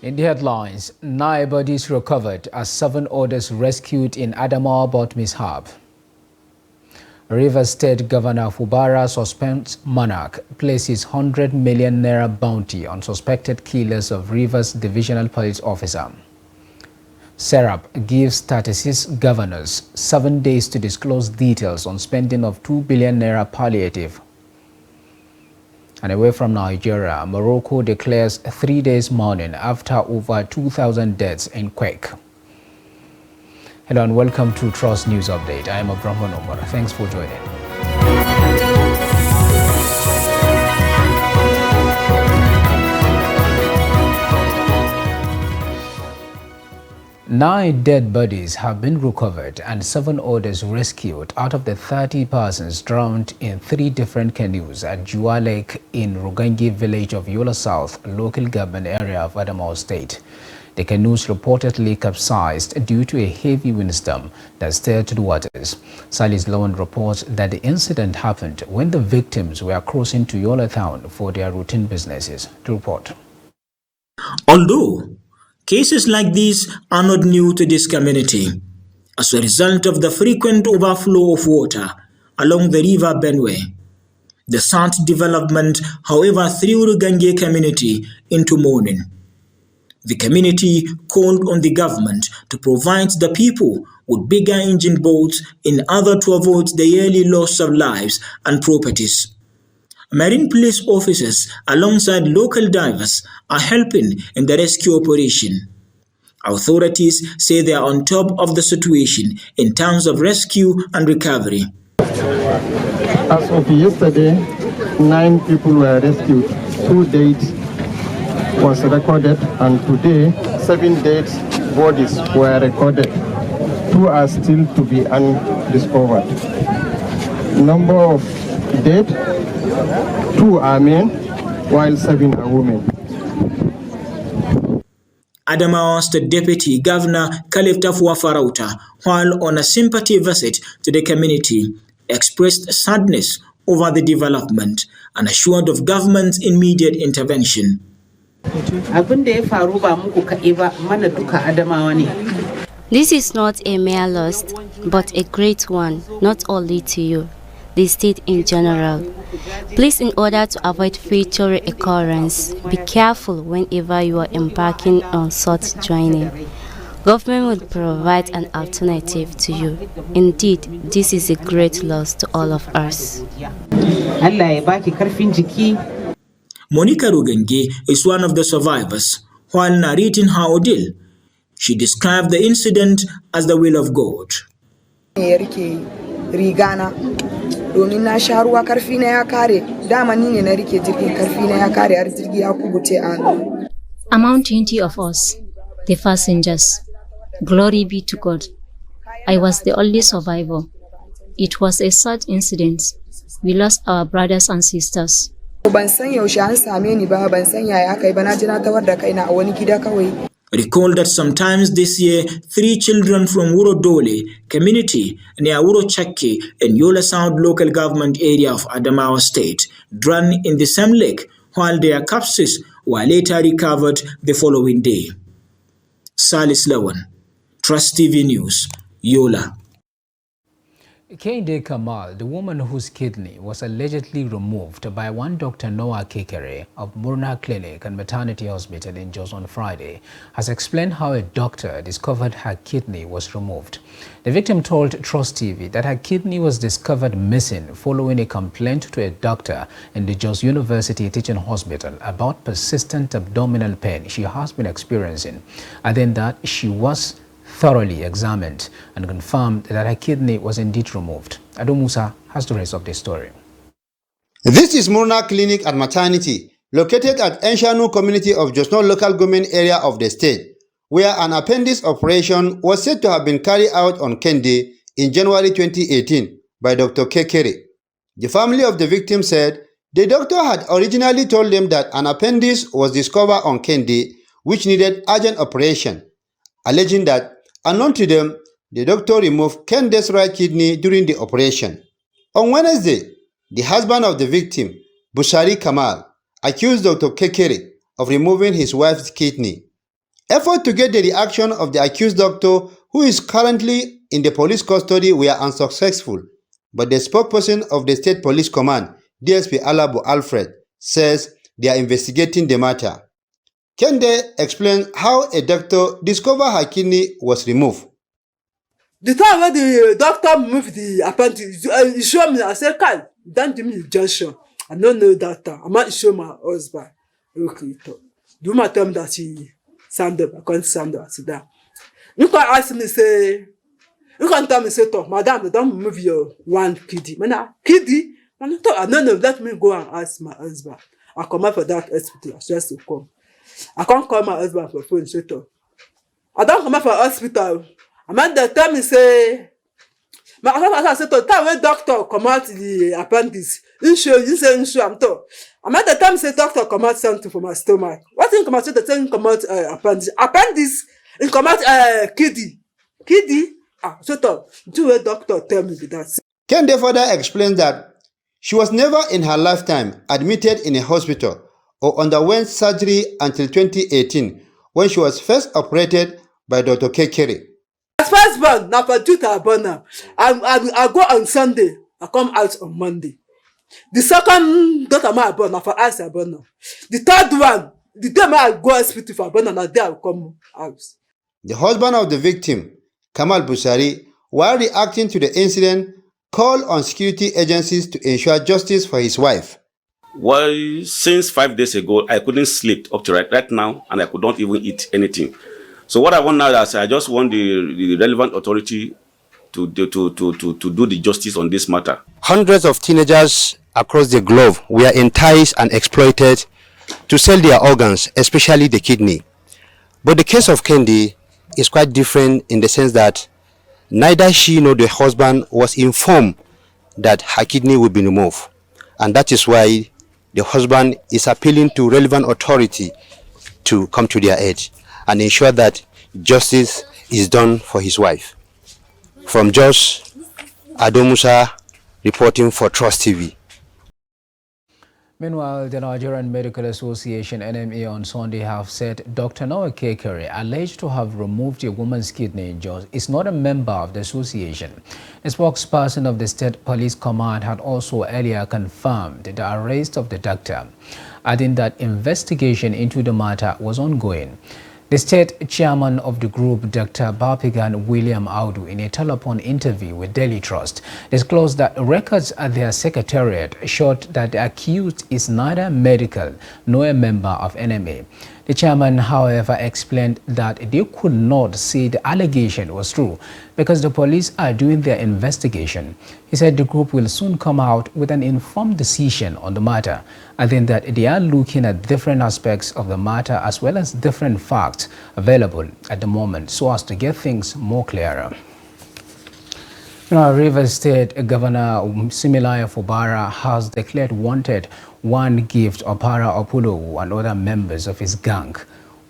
In the headlines, 9 bodies recovered as 7 others rescued in Adamawa boat mishap. Rivers State Governor Fubara suspends monarch, places 100 million naira bounty on suspected killers of Rivers Divisional Police Officer. Serap gives 36 governors 7 days to disclose details on spending of 2 billion naira palliative. And away from Nigeria, Morocco declares 3 days mourning after over 2,000 deaths in quake. Hello and welcome to Trust News Update. I am Abraham Omar. Thanks for joining. 9 dead bodies have been recovered and 7 others rescued out of the 30 persons drowned in 3 different canoes at Jua Lake in Rugangi village of Yola South, local government area of Adamawa State. The canoes reportedly capsized due to a heavy windstorm that stirred the waters. Salis Lowen reports that the incident happened when the victims were crossing to Yola town for their routine businesses. To report. Although cases like these are not new to this community, as a result of the frequent overflow of water along the river Benue, the sad development, however, threw the Rugangi community into mourning. The community called on the government to provide the people with bigger engine boats in order to avoid the yearly loss of lives and properties. Marine police officers alongside local divers are helping in the rescue operation. Authorities say they are on top of the situation in terms of rescue and recovery. As of yesterday, 9 people were rescued. 2 deaths was recorded, and today 7 dead bodies were recorded. 2 are still to be undiscovered. Number of dead, 2 are men, while 7 are women. Adamawa State Deputy Governor Khalif Tafwa Farauta, while on a sympathy visit to the community, expressed sadness over the development and assured of government's immediate intervention. This is not a mere loss, but a great one, not only to you, the state in general. Please, in order to avoid future occurrence, be careful whenever you are embarking on such journey. Government will provide an alternative to you. Indeed, this is a great loss to all of us. Monica Rugangi is one of the survivors. While narrating her ordeal, she described the incident as the will of God. Among 20 of us, the passengers, glory be to God, I was the only survivor. It was a sad incident. We lost our brothers and sisters. Recall that sometimes this year, 3 children from Wuro Dole community near Wuro Chakke in Yola South local government area of Adamawa State drowned in the same lake, while their corpses were later recovered the following day. Salis Lawan, Trust TV News, Yola. Kehinde Kamal, the woman whose kidney was allegedly removed by one Dr. Noah Kekere of Murna Clinic and Maternity Hospital in Jos on Friday, has explained how a doctor discovered her kidney was removed. The victim told Trust TV that her kidney was discovered missing following a complaint to a doctor in the Jos University Teaching Hospital about persistent abdominal pain she has been experiencing, and then that she was thoroughly examined and confirmed that her kidney was indeed removed. Ado Musa has the rest of the story. This is Murna Clinic and Maternity, located at Enshanu community of Josno local government area of the state, where an appendix operation was said to have been carried out on Kehinde in January 2018 by Dr. Kekere. The family of the victim said the doctor had originally told them that an appendix was discovered on Kehinde which needed urgent operation, alleging that unknown to them, the doctor removed Kehinde's right kidney during the operation. On Wednesday, the husband of the victim, Bushari Kamal, accused Dr. Kekere of removing his wife's kidney. Efforts to get the reaction of the accused doctor, who is currently in the police custody, were unsuccessful. But the spokesperson of the State Police Command, DSP Alabo Alfred, says they are investigating the matter. Kende explains how a doctor discovered her kidney was removed. The time when the doctor moved the appendix, he showed me, I said, Kai, don't give me injection. I don't know doctor. I might show my husband. Okay, do my time that he stand up. I can't stand up, sit down. You can ask me, say, you can tell me, say, Madam, don't move your one kidney. Man, kidney? I don't know, let me go and ask my husband. I come out for that hospital, I just to come. I can't call my husband for phone, shut up. I don't come out for hospital. I mean, the time he say, my husband said, the time when doctor come out the appendix, you say, I'm told. I mean, the time he say, doctor come out something for my stomach. What thing come out, the thing come out appendix? Appendix, it come out kidney. Kidney? Ah, shut up. Do a doctor tell me that. Kende further explains that she was never in her lifetime admitted in a hospital or underwent surgery until 2018 when she was first operated by Dr. Kekere. First born, now for Juta Abona. I go on Sunday, I come out on Monday. The second daughter I born, now for us Abona. The third one, the day I go hospital for Abona, now there I come out. The husband of the victim, Kamal Busari, while reacting to the incident, called on security agencies to ensure justice for his wife. Well, since 5 days ago, I couldn't sleep up to right now, and I could not even eat anything. So what I want now is I just want the relevant authority to do the justice on this matter. Hundreds of teenagers across the globe were enticed and exploited to sell their organs, especially the kidney. But the case of Kende is quite different in the sense that neither she nor the husband was informed that her kidney would be removed. And that is why the husband is appealing to relevant authority to come to their aid and ensure that justice is done for his wife. From Jos, Ado Musa reporting for Trust TV. Meanwhile, the Nigerian Medical Association NMA on Sunday have said Dr. Noah Kekere, alleged to have removed a woman's kidney in Jos, is not a member of the association. A spokesperson of the State Police Command had also earlier confirmed the arrest of the doctor, adding that investigation into the matter was ongoing. The state chairman of the group, Dr. Bapigan William Audu, in a telephone interview with Daily Trust, disclosed that records at their secretariat showed that the accused is neither medical nor a member of NMA. The chairman, however, explained that they could not say the allegation was true because the police are doing their investigation. He said the group will soon come out with an informed decision on the matter, adding that they are looking at different aspects of the matter as well as different facts available at the moment so as to get things more clearer. Rivers State Governor Siminalayi Fubara has declared wanted one gift Opara Opolo and other members of his gang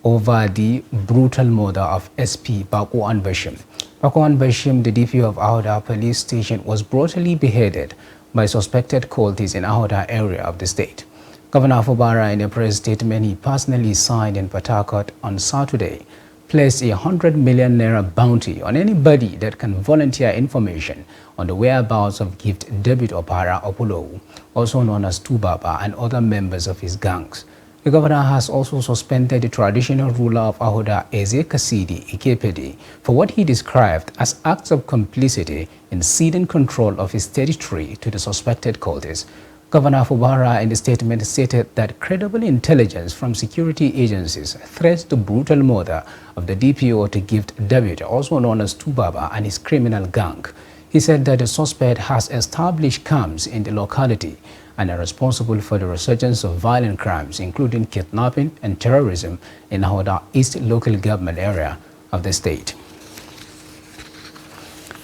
over the brutal murder of SP Bakuan Bashim. Bakuan Bashim, the DP of Ahoda police station, was brutally beheaded by suspected cultists in Ahoda area of the state. Governor Fubara, in a press statement he personally signed in Port Harcourt on Saturday, placed a 100 million naira bounty on anybody that can volunteer information on the whereabouts of gift David Opara Opolo, also known as Tubaba, and other members of his gangs. The governor has also suspended the traditional ruler of Ahoda, Eze Kasidi Ikepedi, for what he described as acts of complicity in ceding control of his territory to the suspected cultists. Governor Fubara in the statement stated that credible intelligence from security agencies threats the brutal murder of the DPO to Gift David, also known as Tubaba, and his criminal gang. He said that the suspect has established camps in the locality and are responsible for the resurgence of violent crimes, including kidnapping and terrorism in Ahoda East local government area of the state.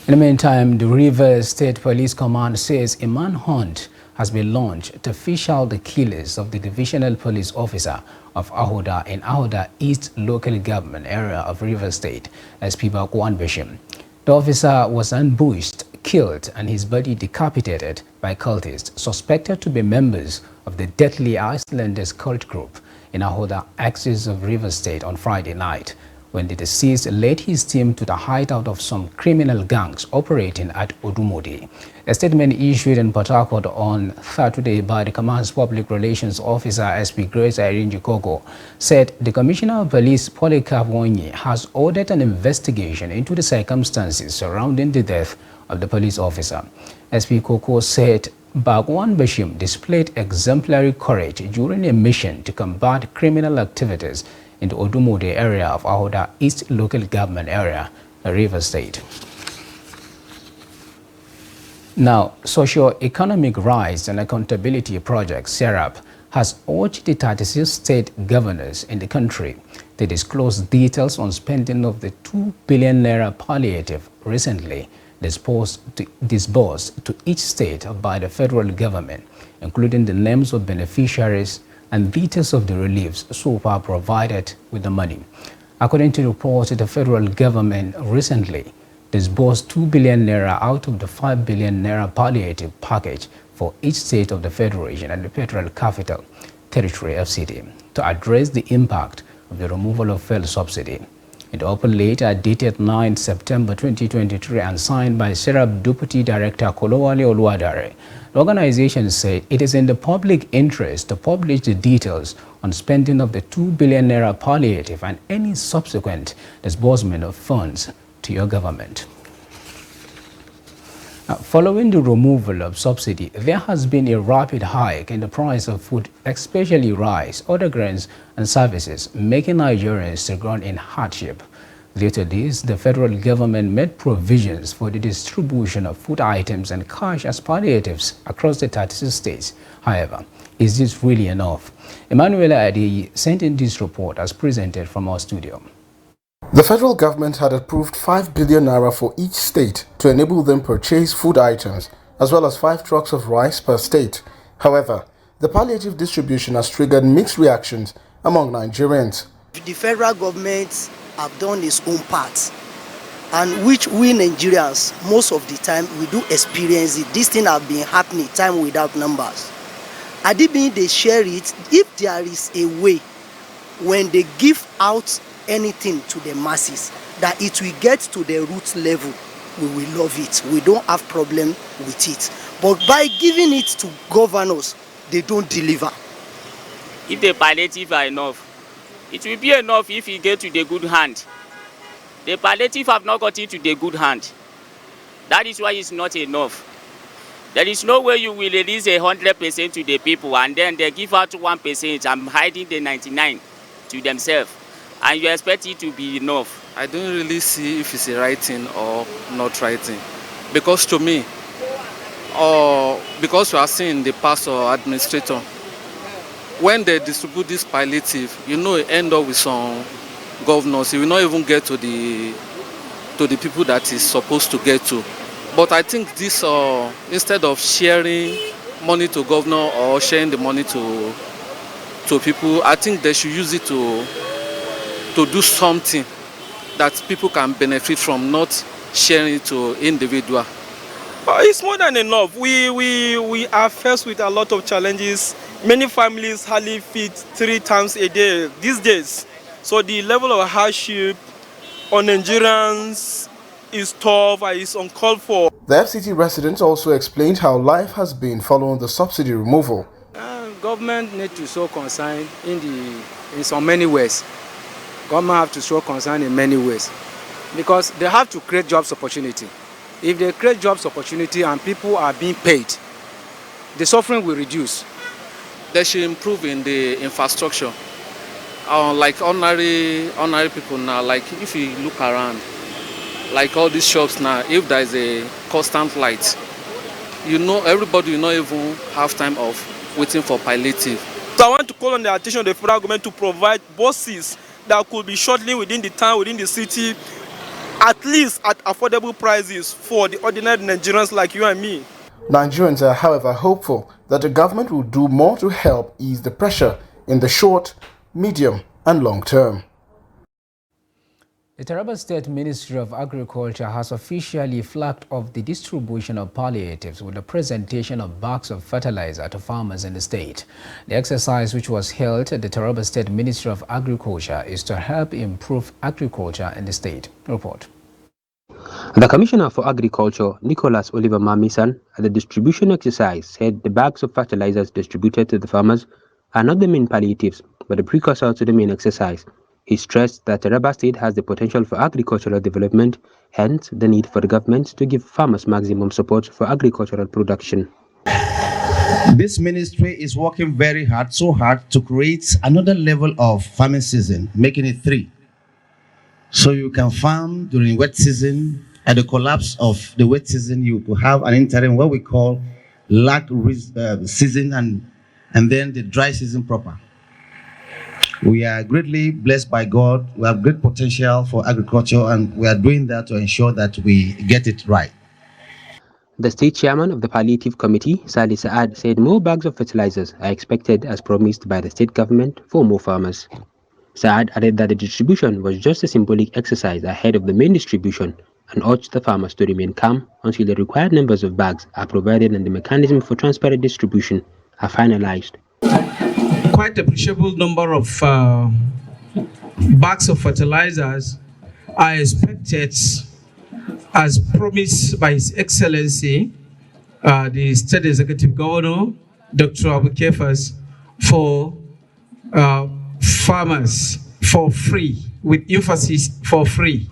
In the meantime, the Rivers State Police Command says a manhunt has been launched to fish out the killers of the divisional police officer of Ahoda in Ahoda East local government area of Rivers State, SP Bakuan Bashim. The officer was ambushed, killed, and his body decapitated by cultists suspected to be members of the deadly Icelanders cult group in Ahoda axis of Rivers State on Friday night. when the deceased led his team to the hideout of some criminal gangs operating at Odumode. A statement issued in Port Harcourt on Saturday by the command's public relations officer, SP Grace Irene Jikogo, said the Commissioner of Police, Polycarp Wonyi, has ordered an investigation into the circumstances surrounding the death of the police officer. SP Koko said Bagwan Bashim displayed exemplary courage during a mission to combat criminal activities in the Odumode area of Ahoda East Local Government Area, Rivers State. Now, Socio-Economic Rights and Accountability Project, SERAP, has urged the 36 state governors in the country to disclose details on spending of the 2 billion naira palliative recently disbursed to each state by the federal government, including the names of beneficiaries and details of the reliefs so far provided with the money. According to reports, the federal government recently disbursed 2 billion naira out of the 5 billion naira palliative package for each state of the Federation and the Federal Capital Territory FCT to address the impact of the removal of fuel subsidy. In the open letter dated 9 September 2023 and signed by SERAP Deputy Director Kolowale Oluwadare, the organization said it is in the public interest to publish the details on spending of the 2 billion naira palliative and any subsequent disbursement of funds to your government. Following the removal of subsidy, there has been a rapid hike in the price of food, especially rice, other grains and services, making Nigerians to ground in hardship. Due to this, the federal government made provisions for the distribution of food items and cash as palliatives across the 36 states. However, is this really enough? Emmanuela Adeyi sent in this report as presented from our studio. The federal government had approved 5 billion naira for each state to enable them purchase food items, as well as 5 trucks of rice per state. However, the palliative distribution has triggered mixed reactions among Nigerians. The federal government have done its own part, and which we Nigerians, most of the time, we do experience it. This thing have been happening time without numbers. Had it been they share it, if there is a way, when they give out anything to the masses, that it will get to the root level, we will love it. We don't have problem with it. But by giving it to governors, they don't deliver. If the palliative are enough, it will be enough if you get to the good hand. The palliative have not got into the good hand. That is why it's not enough. There is no way you will release 100% to the people and then they give out 1% and hiding the 99 to themselves. And you expect it to be enough. I don't really see if it's a right thing or not right thing. Because to me, because we are seeing the pastor administrator, when they distribute this palliative, you know, it end up with some governors. It will not even get to the people that is supposed to get to. But I think this, instead of sharing money to governor or sharing the money to people, I think they should use it to do something that people can benefit from, not sharing it to individual. It's more than enough. We are faced with a lot of challenges. Many families hardly feed 3 times a day these days. So the level of hardship on Nigerians is tough and is uncalled for. The FCT residents also explained how life has been following the subsidy removal. Government need to show concern in so many ways. Government have to show concern in many ways because they have to create jobs opportunity. If they create jobs opportunity and people are being paid, the suffering will reduce. They should improve in the infrastructure. Like ordinary people now, like if you look around, like all these shops now, if there is a constant light, you know, everybody will not even have time of waiting for palliative. So I want to call on the attention of the federal government to provide buses that could be shuttling within the town, within the city, at least at affordable prices for the ordinary Nigerians like you and me. Nigerians are, however, hopeful that the government will do more to help ease the pressure in the short, medium, and long term. The Taraba State Ministry of Agriculture has officially flagged off the distribution of palliatives with the presentation of bags of fertilizer to farmers in the state. The exercise, which was held at the Taraba State Ministry of Agriculture, is to help improve agriculture in the state. Report. The Commissioner for Agriculture, Nicholas Oliver Mamisan, at the distribution exercise said the bags of fertilizers distributed to the farmers are not the main palliatives, but a precursor to the main exercise. He stressed that Taraba State has the potential for agricultural development, hence the need for the government to give farmers maximum support for agricultural production. This ministry is working very hard, so hard, to create another level of farming season, making it 3. So you can farm during wet season. At the collapse of the wet season, you will have an interim, what we call lack season, and then the dry season proper. We are greatly blessed by God. We have great potential for agriculture, and we are doing that to ensure that we get it right. The state chairman of the palliative committee, Salih Saad, said more bags of fertilizers are expected as promised by the state government for more farmers. Saad added that the distribution was just a symbolic exercise ahead of the main distribution and urged the farmers to remain calm until the required numbers of bags are provided and the mechanism for transparent distribution are finalized. Quite appreciable number of bags of fertilizers are expected as promised by His Excellency, the State Executive Governor, Dr. Abu Kefas, for farmers for free, with emphasis for free.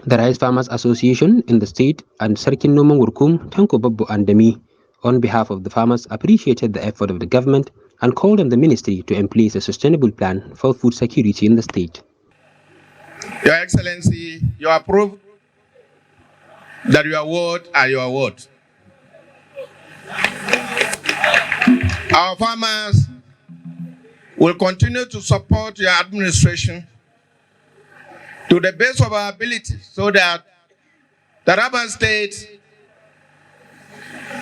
The Rice Farmers Association in the state and Sarkin Noman Wurkum, Tanko Babbo Andami, on behalf of the farmers, appreciated the effort of the government and called on the ministry to place a sustainable plan for food security in the state. Your Excellency, you approve that your word are your word. Our farmers will continue to support your administration to the best of our ability so that the Taraba State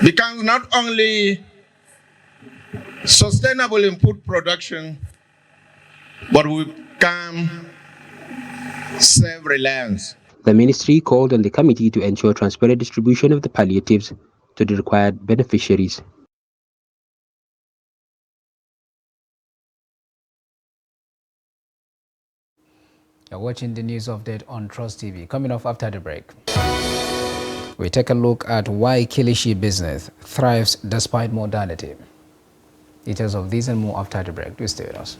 becomes not only sustainable in food production, but we can self-reliance. The ministry called on the committee to ensure transparent distribution of the palliatives to the required beneficiaries. You're watching the news update on Trust TV. Coming off after the break, we take a look at why Kilishi business thrives despite modernity. Details of these and more after the break. Do stay with us.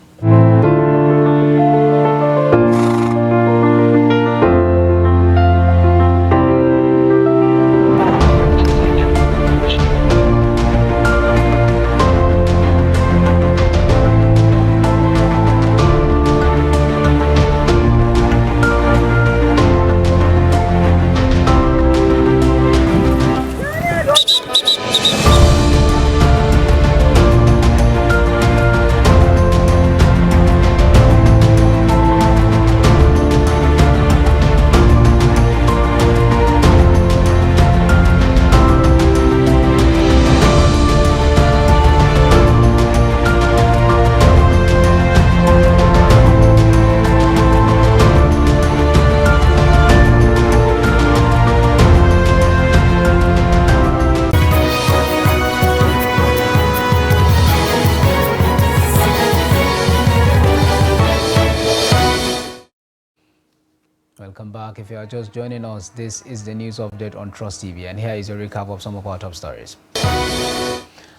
Welcome back. If you are just joining us, this is the news update on Trust TV, and here is a recap of some of our top stories.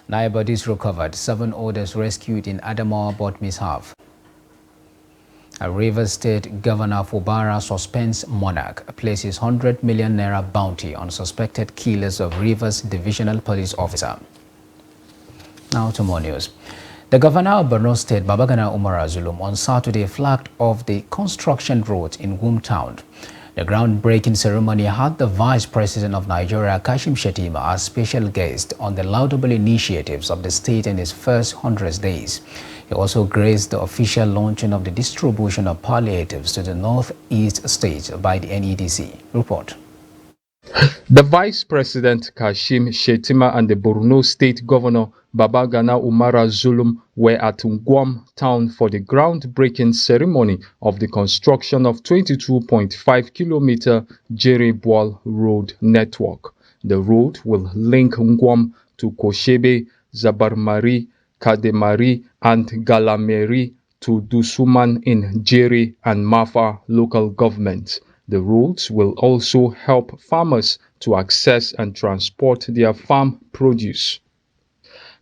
9 bodies recovered, 7 others rescued in Adamawa boat mishap. A Rivers State Governor Fubara suspends monarch, places 100 million naira bounty on suspected killers of Rivers Divisional Police Officer. Now to more news. The Governor of Borno State, Babagana Umar Zulum, on Saturday flagged off the construction road in Wum Town. The groundbreaking ceremony had the Vice President of Nigeria, Kashim Shettima, as special guest on the laudable initiatives of the state in its first 100 days. He also graced the official launching of the distribution of palliatives to the northeast states by the NEDC. Report. The Vice President Kashim Shettima and the Borno State Governor Babagana Umara Zulum were at Ngwam town for the groundbreaking ceremony of the construction of 22.5-kilometer Jerry-Bual road network. The road will link Ngwam to Koshebe, Zabarmari, Kademari, and Galameri to Dusuman in Jere and Mafa local governments. The roads will also help farmers to access and transport their farm produce.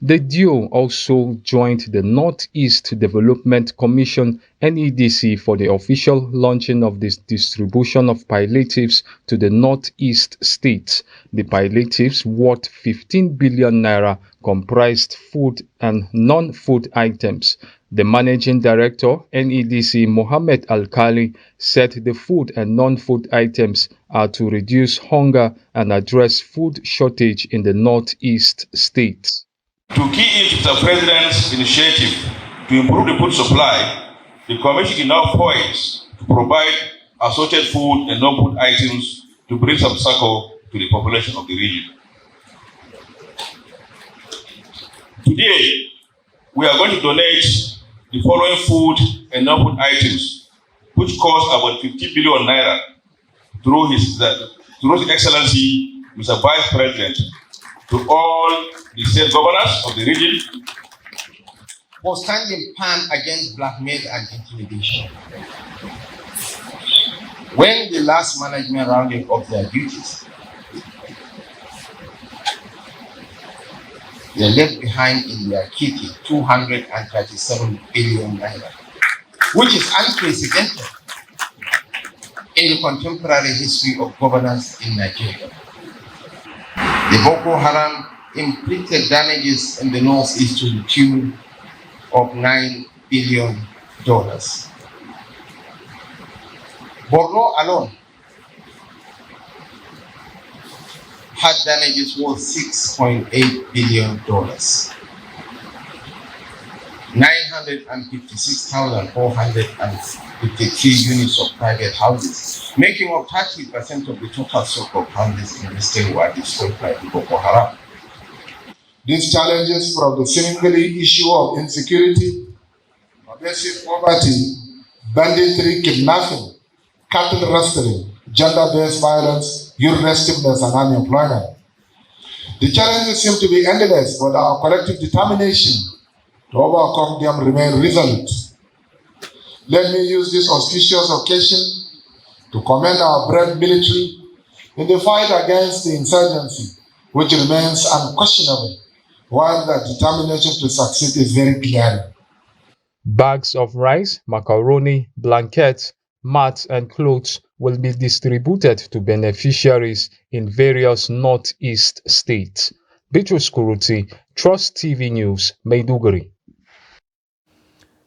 The duo also joined the Northeast Development Commission (NEDC) for the official launching of this distribution of palliatives to the Northeast states. The palliatives, worth 15 billion naira, comprised food and non-food items. The managing director, NEDC, Mohammed Alkali, said the food and non-food items are to reduce hunger and address food shortage in the Northeast states. To key into the President's initiative to improve the food supply, the Commission is now poised to provide assorted food and non-food items to bring some succor to the population of the region. Today, we are going to donate the following food and non-food items, which cost about 50 billion naira through His Excellency, Mr. Vice President, to all the state governors of the region for standing firm against blackmail and intimidation. When the last management rounded up their duties, they left behind in their kitty 237 billion naira, which is unprecedented in the contemporary history of governance in Nigeria. The Boko Haram inflicted damages in the northeast to the tune of $9 billion. Borno alone had damages worth $6.8 billion. 956,453 units of private houses, making up 30% of the total stock of houses in the state were destroyed by the Boko Haram. These challenges from the seemingly issue of insecurity, pervasive poverty, banditry, kidnapping, cattle rustling, gender-based violence, youth restiveness, and unemployment. The challenges seem to be endless, but our collective determination to overcome them remain resolute. Let me use this auspicious occasion to commend our brave military in the fight against the insurgency, which remains unquestionable, while the determination to succeed is very clear. Bags of rice, macaroni, blankets, mats, and clothes will be distributed to beneficiaries in various Northeast states. Bitrus Kuruti, Trust TV News, Maiduguri.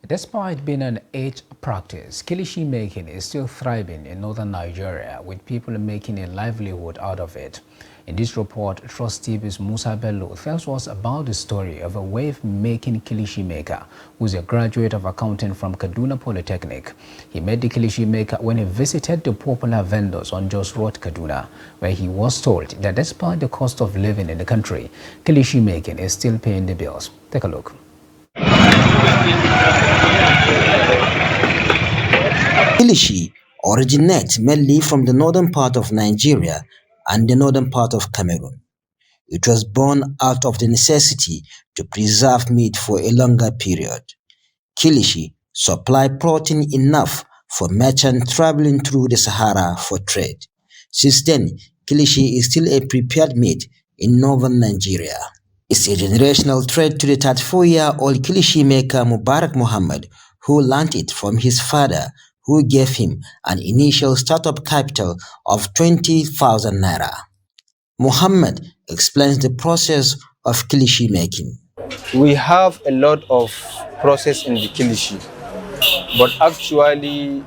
Despite being an age practice, kilishi making is still thriving in northern Nigeria, with people making a livelihood out of it. In this report, Trust TV's Musa Bello tells us about the story of a wave-making kilishi maker who is a graduate of accounting from Kaduna Polytechnic. He met the kilishi maker when he visited the popular vendors on Jos Road, Kaduna, where he was told that despite the cost of living in the country, kilishi making is still paying the bills. Take a look. Kilishi originates mainly from the northern part of Nigeria and the northern part of Cameroon. It was born out of the necessity to preserve meat for a longer period. Kilishi supply protein enough for merchants traveling through the Sahara for trade. Since then, kilishi is still a prepared meat in northern Nigeria. It's a generational trait to the 34-year-old kilishi maker Mubarak Muhammad, who learned it from his father, who gave him an initial startup capital of 20,000 naira. Muhammad explains the process of kilishi making. We have a lot of process in the kilishi, but actually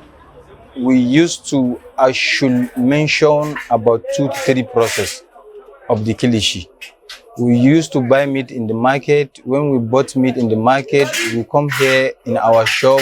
I should mention about 2 to 3 process of the kilishi. We used to buy meat in the market. When we bought meat in the market, we come here in our shop,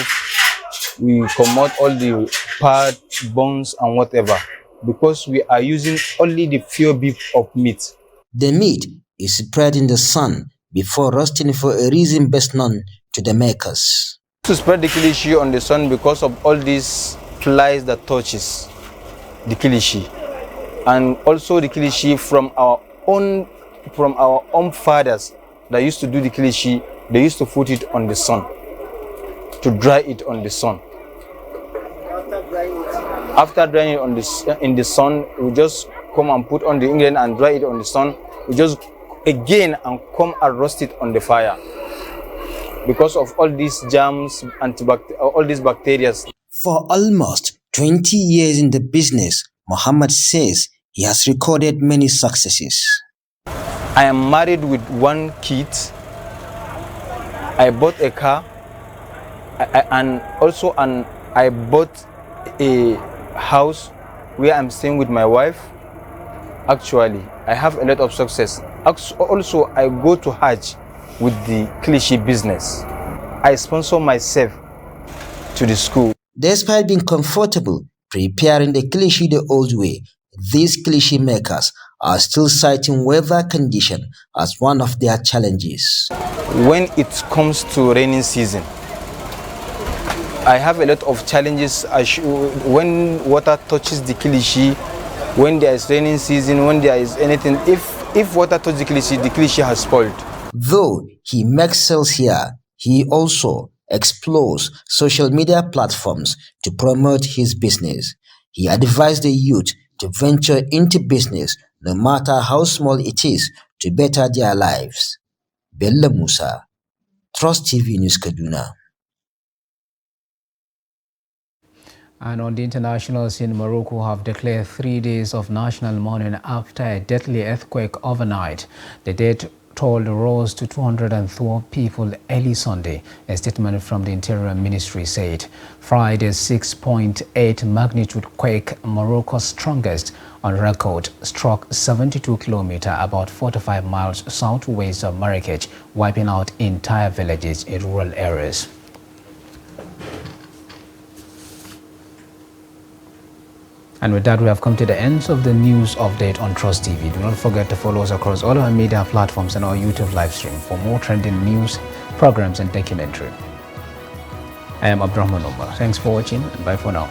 we come out all the parts, bones, and whatever. because we are using only the pure beef of meat. The meat is spread in the sun before roasting for a reason best known to the makers. To spread the kilishi on the sun because of all these flies that touches the kilishi, and also the kilishi from our own fathers that used to do the kilishi. They used to put it on the sun to dry it on the sun. After drying it in the sun, we just come and put on the ingredient and dry it on the sun. We just again and come and roast it on the fire because of all these germs, all these bacteria. For almost 20 years in the business, Muhammad says he has recorded many successes. I am married with 1 kid. I bought a car, and I bought a house where I'm staying with my wife. Actually, I have a lot of success. Also, I go to Hajj with the kilishi business. I sponsor myself to the school. Despite being comfortable preparing the kilishi the old way, these kilishi makers are still citing weather condition as one of their challenges. When it comes to rainy season, I have a lot of challenges. When water touches the kilishi, when there is raining season, when there is anything, if water touches the kilishi has spoiled. Though he makes sales here, he also explores social media platforms to promote his business. He advised the youth to venture into business, no matter how small it is, to better their lives. Bello Musa, Trust TV News, Kaduna. And on the international scene, Morocco have declared 3 days of national mourning after a deadly earthquake overnight. The death toll rose to 212 people early Sunday, a statement from the Interior Ministry said. Friday's 6.8 magnitude quake, Morocco's strongest on record, struck 72 kilometers, about 45 miles southwest of Marrakech, wiping out entire villages in rural areas. And with that, we have come to the end of the news update on Trust TV. Do not forget to follow us across all our media platforms and our YouTube live stream for more trending news, programs, and documentary. I am Abdurrahman Omar. Thanks for watching, and bye for now.